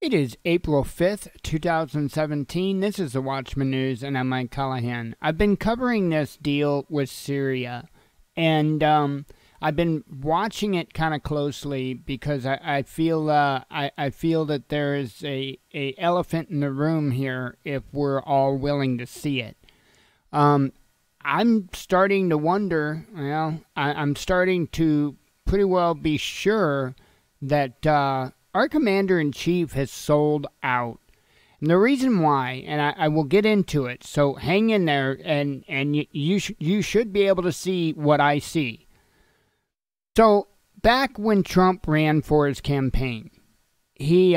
It is April 5th, 2017. This is the Watchman News, and I'm Mike Callahan. I've been covering this deal with Syria, and I've been watching it kind of closely because I feel I feel that there is a elephant in the room here if we're all willing to see it. I'm starting to wonder, I'm starting to pretty well be sure that our commander-in-chief has sold out. And the reason why, and I will get into it, so hang in there, and you should be able to see what I see. So, back when Trump ran for his campaign, he,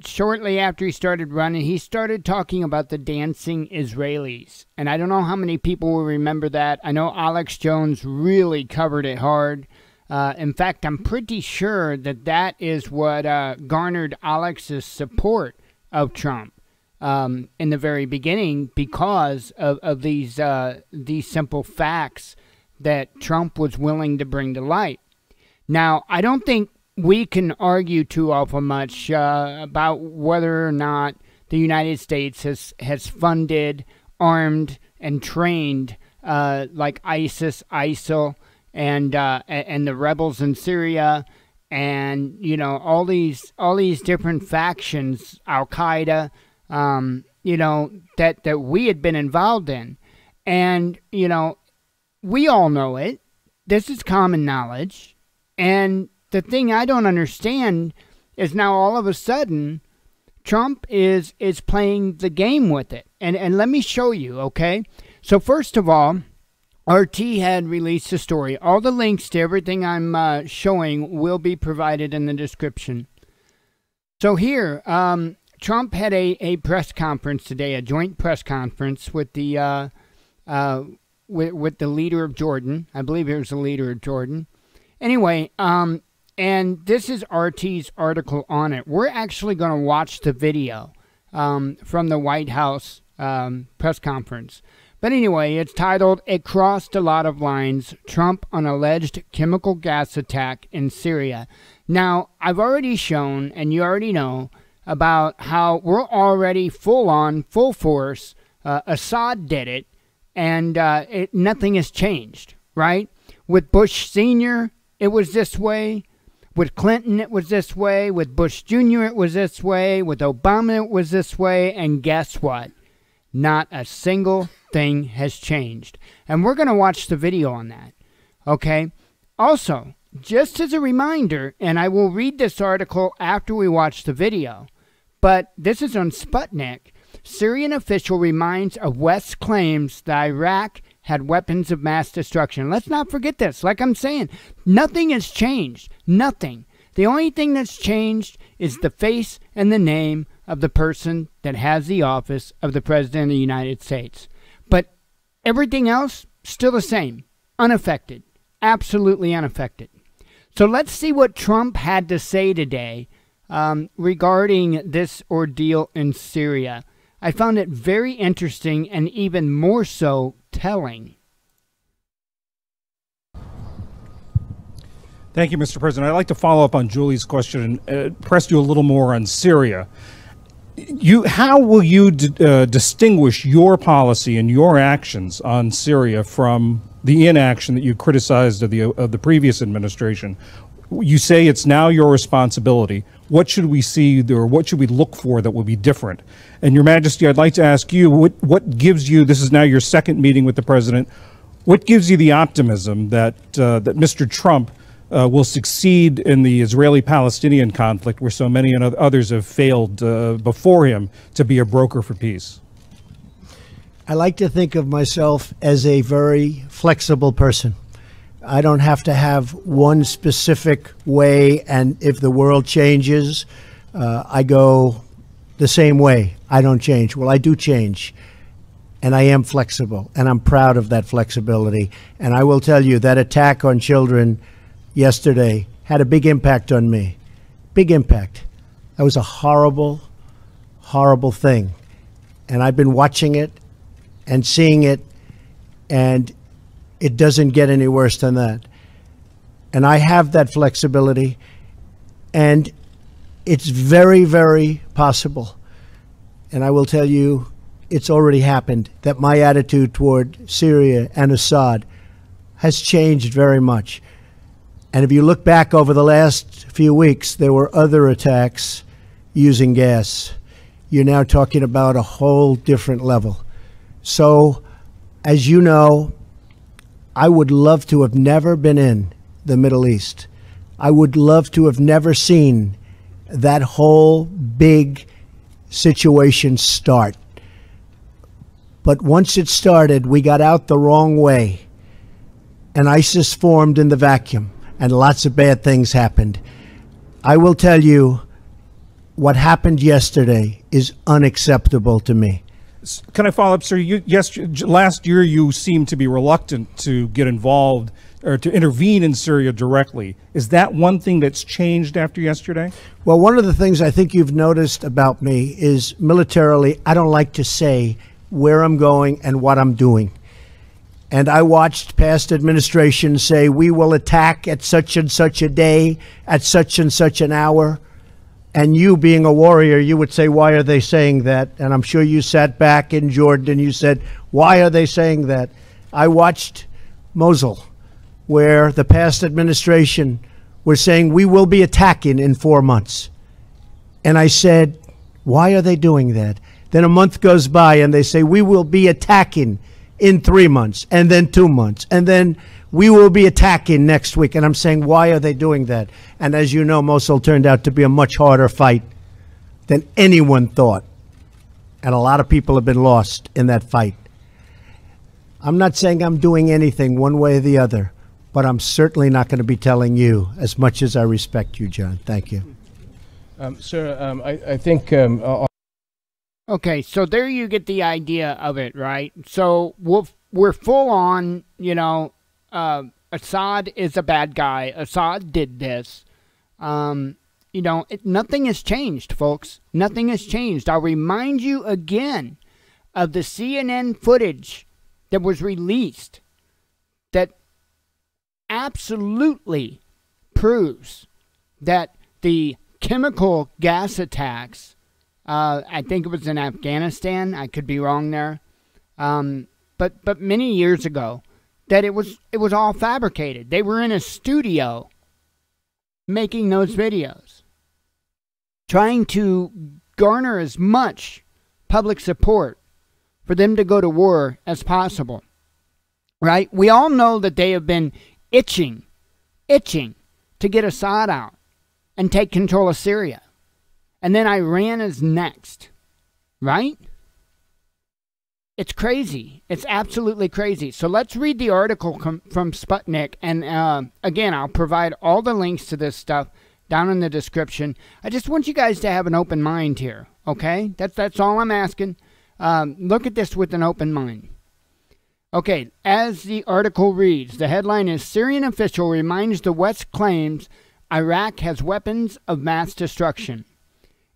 shortly after he started running, he started talking about the dancing Israelis. And I don't know how many people will remember that. I know Alex Jones really covered it hard. In fact, I'm pretty sure that that is what garnered Alex's support of Trump in the very beginning because of these simple facts that Trump was willing to bring to light. Now, I don't think we can argue too awful much about whether or not the United States has funded, armed, and trained like ISIS, ISIL, and the rebels in Syria, and all these different factions, Al Qaeda, that we had been involved in, and we all know it. This is common knowledge, and the thing I don't understand is now all of a sudden Trump is playing the game with it, and let me show you. Okay, so first of all, RT had released a story. All the links to everything I'm showing will be provided in the description. So here, Trump had a press conference today, a joint press conference with the with the leader of Jordan. I believe it was the leader of Jordan. Anyway, and this is RT's article on it. We're actually going to watch the video from the White House press conference. But anyway, it's titled, "It Crossed a Lot of Lines, Trump on Alleged Chemical Gas Attack in Syria." Now, I've already shown, and you already know, about how we're already full force. Assad did it, and nothing has changed, right? With Bush Sr., it was this way. With Clinton, it was this way. With Bush Jr., it was this way. With Obama, it was this way. And guess what? Not a single thing has changed. And we're going to watch the video on that. Okay? Also, just as a reminder, and I will read this article after we watch the video, but this is on Sputnik. Syrian official reminds of West's claims that Iraq had weapons of mass destruction. Let's not forget this. Like I'm saying, nothing has changed. Nothing. The only thing that's changed is the face and the name of the person that has the office of the President of the United States. But everything else, still the same. Unaffected. Absolutely unaffected. So let's see what Trump had to say today regarding this ordeal in Syria. I found it very interesting and even more so telling. Thank you, Mr. President. I'd like to follow up on Julie's question and press you a little more on Syria. How will you distinguish your policy and your actions on Syria from the inaction that you criticized of the previous administration? You say it's now your responsibility. What should we see, or what should we look for that will be different? And Your Majesty, I'd like to ask you, what gives you, this is now your second meeting with the President, what gives you the optimism that Mr. Trump will succeed in the Israeli-Palestinian conflict, where so many others have failed before him, to be a broker for peace? I like to think of myself as a very flexible person. I don't have to have one specific way, and if the world changes, I go the same way. I don't change. Well, I do change, and I am flexible, and I'm proud of that flexibility. And I will tell you that attack on children yesterday had a big impact on me. Big impact. That was a horrible, horrible thing. And I've been watching it and seeing it, and it doesn't get any worse than that. And I have that flexibility. And It's very, very possible, and I will tell you, it's already happened, that my attitude toward Syria and Assad has changed very much. And if you look back over the last few weeks, there were other attacks using gas. You're now talking about a whole different level. So, as you know, I would love to have never been in the Middle East. I would love to have never seen that whole big situation start. But once it started, we got out the wrong way, and ISIS formed in the vacuum, and lots of bad things happened. I will tell you, what happened yesterday is unacceptable to me. Can I follow up, sir? Last year you seemed to be reluctant to get involved or to intervene in Syria directly. Is that one thing that's changed after yesterday? Well, one of the things I think you've noticed about me is militarily, I don't like to say where I'm going and what I'm doing. And I watched past administrations say, we will attack at such and such a day, at such and such an hour. And you, being a warrior, you would say, why are they saying that? And I'm sure you sat back in Jordan and you said, why are they saying that? I watched Mosul, where the past administration was saying, we will be attacking in 4 months. And I said, why are they doing that? Then a month goes by and they say, we will be attacking in 3 months, and then 2 months, and then we will be attacking next week. And I'm saying, why are they doing that? And as you know, Mosul turned out to be a much harder fight than anyone thought. And a lot of people have been lost in that fight. I'm not saying I'm doing anything one way or the other, but I'm certainly not going to be telling you, as much as I respect you, John. Thank you. Sir, I think... Okay, so there you get the idea of it, right? So we're full on, you know, Assad is a bad guy. Assad did this. You know, nothing has changed, folks. Nothing has changed. I'll remind you again of the CNN footage that was released that absolutely proves that the chemical gas attacks, I think it was in Afghanistan, I could be wrong there, but many years ago, that it was all fabricated. They were in a studio making those videos, trying to garner as much public support for them to go to war as possible, right? We all know that they have been itching to get Assad out and take control of Syria. And then Iran is next, right? It's crazy. It's absolutely crazy. So let's read the article from Sputnik. And again, I'll provide all the links to this stuff down in the description. I just want you guys to have an open mind here, okay? That's all I'm asking. Look at this with an open mind. Okay, as the article reads, the headline is, Syrian official reminds the West claims Iraq has weapons of mass destruction.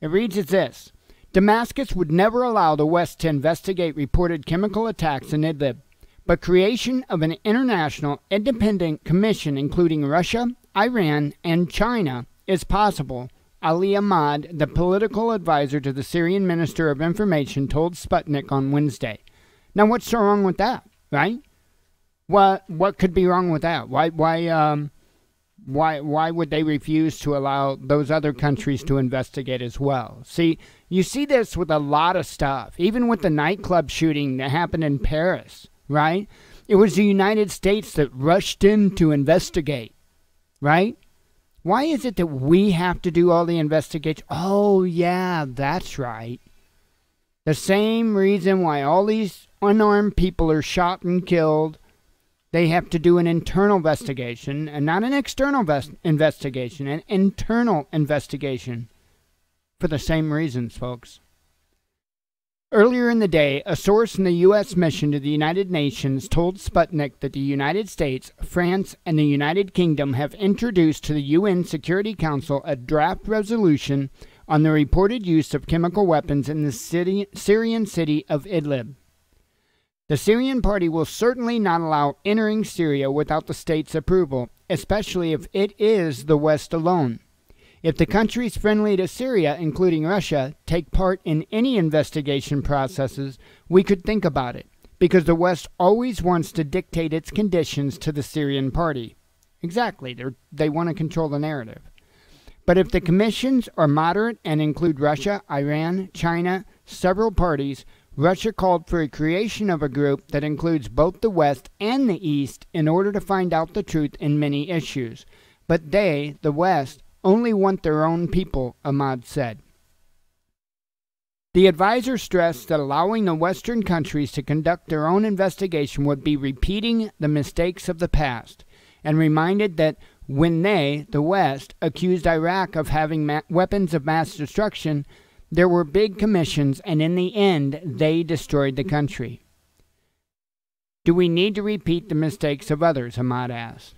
It reads as this: Damascus would never allow the West to investigate reported chemical attacks in Idlib, but creation of an international independent commission including Russia, Iran, and China is possible, Ali Ahmad, the political advisor to the Syrian Minister of Information, told Sputnik on Wednesday. Now, what's so wrong with that, right? What could be wrong with that? Why would they refuse to allow those other countries to investigate as well? See, you see this with a lot of stuff, even with the nightclub shooting that happened in Paris, right? It was the United States that rushed in to investigate, right? Why is it that we have to do all the investigation? Oh, yeah, that's right. The same reason why all these unarmed people are shot and killed. They have to do an internal investigation, and not an external investigation, an internal investigation, for the same reasons, folks. Earlier in the day, a source in the U.S. mission to the United Nations told Sputnik that the United States, France, and the United Kingdom have introduced to the UN Security Council a draft resolution on the reported use of chemical weapons in the Syrian city of Idlib. The Syrian party will certainly not allow entering Syria without the state's approval, especially if it is the West alone. If the countries friendly to Syria, including Russia, take part in any investigation processes, we could think about it, because the West always wants to dictate its conditions to the Syrian party. Exactly, they want to control the narrative. But if the commissions are moderate and include Russia, Iran, China, several parties, Russia called for a creation of a group that includes both the West and the East in order to find out the truth in many issues. But they, the West, only want their own people, Ahmad said. The advisor stressed that allowing the Western countries to conduct their own investigation would be repeating the mistakes of the past, and reminded that when they, the West, accused Iraq of having weapons of mass destruction, there were big commissions, and in the end, they destroyed the country. Do we need to repeat the mistakes of others, Ahmad asked.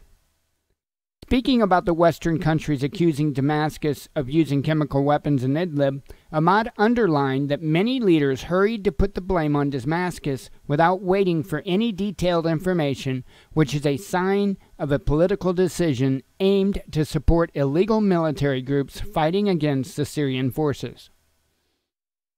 Speaking about the Western countries accusing Damascus of using chemical weapons in Idlib, Ahmad underlined that many leaders hurried to put the blame on Damascus without waiting for any detailed information, which is a sign of a political decision aimed to support illegal military groups fighting against the Syrian forces.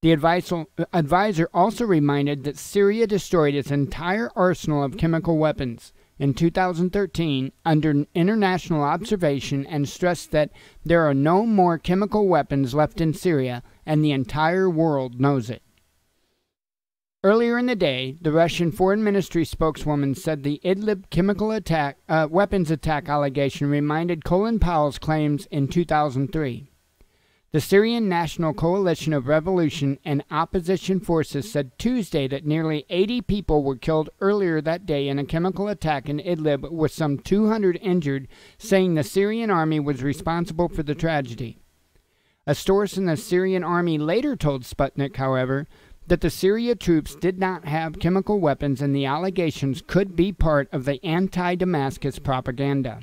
The advisor also reminded that Syria destroyed its entire arsenal of chemical weapons in 2013 under international observation, and stressed that there are no more chemical weapons left in Syria, and the entire world knows it. Earlier in the day, the Russian Foreign Ministry spokeswoman said the Idlib chemical weapons attack allegation reminded Colin Powell's claims in 2003. The Syrian National Coalition of Revolution and Opposition Forces said Tuesday that nearly 80 people were killed earlier that day in a chemical attack in Idlib, with some 200 injured, saying the Syrian army was responsible for the tragedy. A source in the Syrian army later told Sputnik, however, that the Syria troops did not have chemical weapons and the allegations could be part of the anti-Damascus propaganda.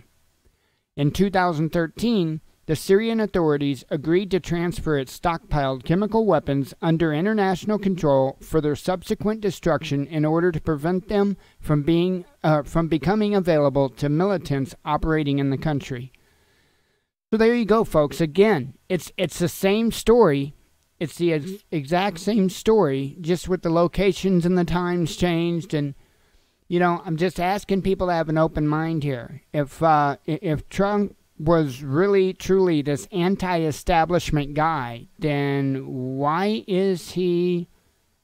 In 2013, the Syrian authorities agreed to transfer its stockpiled chemical weapons under international control for their subsequent destruction in order to prevent them from becoming available to militants operating in the country. So there you go, folks. Again, it's the same story. It's the exact same story, just with the locations and the times changed. And I'm just asking people to have an open mind here. If Trump was really, truly this anti-establishment guy, then why is he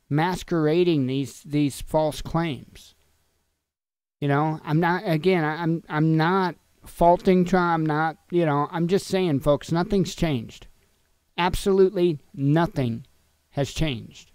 masquerading these false claims? I'm not faulting Trump. I'm just saying, folks, nothing's changed. Absolutely nothing has changed.